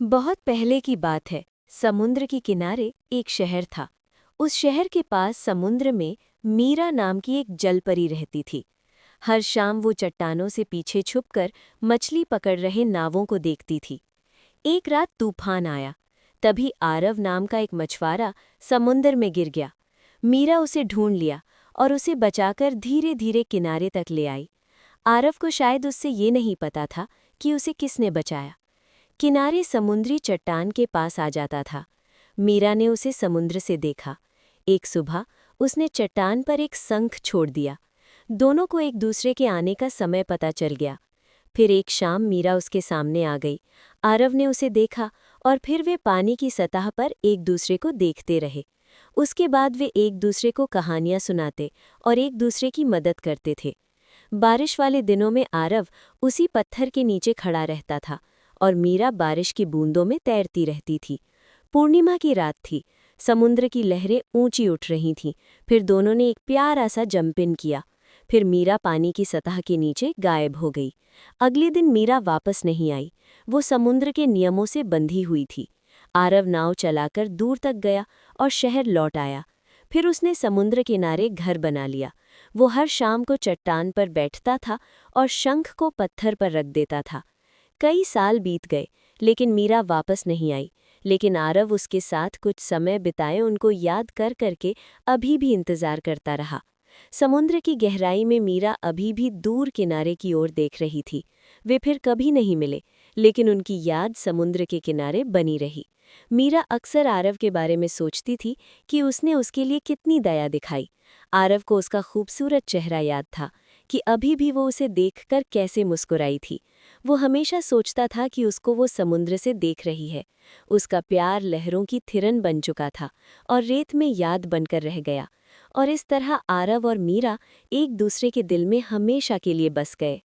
बहुत पहले की बात है। समुद्र के किनारे एक शहर था। उस शहर के पास समुद्र में मीरा नाम की एक जलपरी रहती थी। हर शाम वो चट्टानों से पीछे छुपकर मछली पकड़ रहे नावों को देखती थी। एक रात तूफान आया। तभी आरव नाम का एक मछुआरा समुद्र में गिर गया। मीरा उसे ढूंढ लिया और उसे बचाकर धीरे धीरे किनारे तक ले आई। आरव को शायद उससे ये नहीं पता था कि उसे किसने बचाया। किनारे समुद्री चट्टान के पास आ जाता था। मीरा ने उसे समुद्र से देखा। एक सुबह उसने चट्टान पर एक शंख छोड़ दिया। दोनों को एक दूसरे के आने का समय पता चल गया। फिर एक शाम मीरा उसके सामने आ गई। आरव ने उसे देखा और फिर वे पानी की सतह पर एक दूसरे को देखते रहे। उसके बाद वे एक दूसरे को कहानियां सुनाते और एक दूसरे की मदद करते थे। बारिश वाले दिनों में आरव उसी पत्थर के नीचे खड़ा रहता था और मीरा बारिश की बूंदों में तैरती रहती थी। पूर्णिमा की रात थी। समुद्र की लहरें ऊंची उठ रही थीं। फिर दोनों ने एक प्यारा सा जंपिन किया। फिर मीरा पानी की सतह के नीचे गायब हो गई। अगले दिन मीरा वापस नहीं आई। वो समुद्र के नियमों से बंधी हुई थी। आरव नाव चलाकर दूर तक गया और शहर लौट आया। फिर उसने समुद्र किनारे घर बना लिया। वो हर शाम को चट्टान पर बैठता था और शंख को पत्थर पर रख देता था। कई साल बीत गए, लेकिन मीरा वापस नहीं आई। लेकिन आरव उसके साथ कुछ समय बिताए उनको याद कर करके अभी भी इंतजार करता रहा। समुद्र की गहराई में मीरा अभी भी दूर किनारे की ओर देख रही थी। वे फिर कभी नहीं मिले, लेकिन उनकी याद समुद्र के किनारे बनी रही। मीरा अक्सर आरव के बारे में सोचती थी कि उसने उसके लिए कितनी दया दिखाई। आरव को उसका खूबसूरत चेहरा याद था कि अभी भी वो उसे देखकर कैसे मुस्कुराई थी। वो हमेशा सोचता था कि उसको वो समुद्र से देख रही है। उसका प्यार लहरों की थिरन बन चुका था और रेत में याद बनकर रह गया। और इस तरह आरव और मीरा एक दूसरे के दिल में हमेशा के लिए बस गए।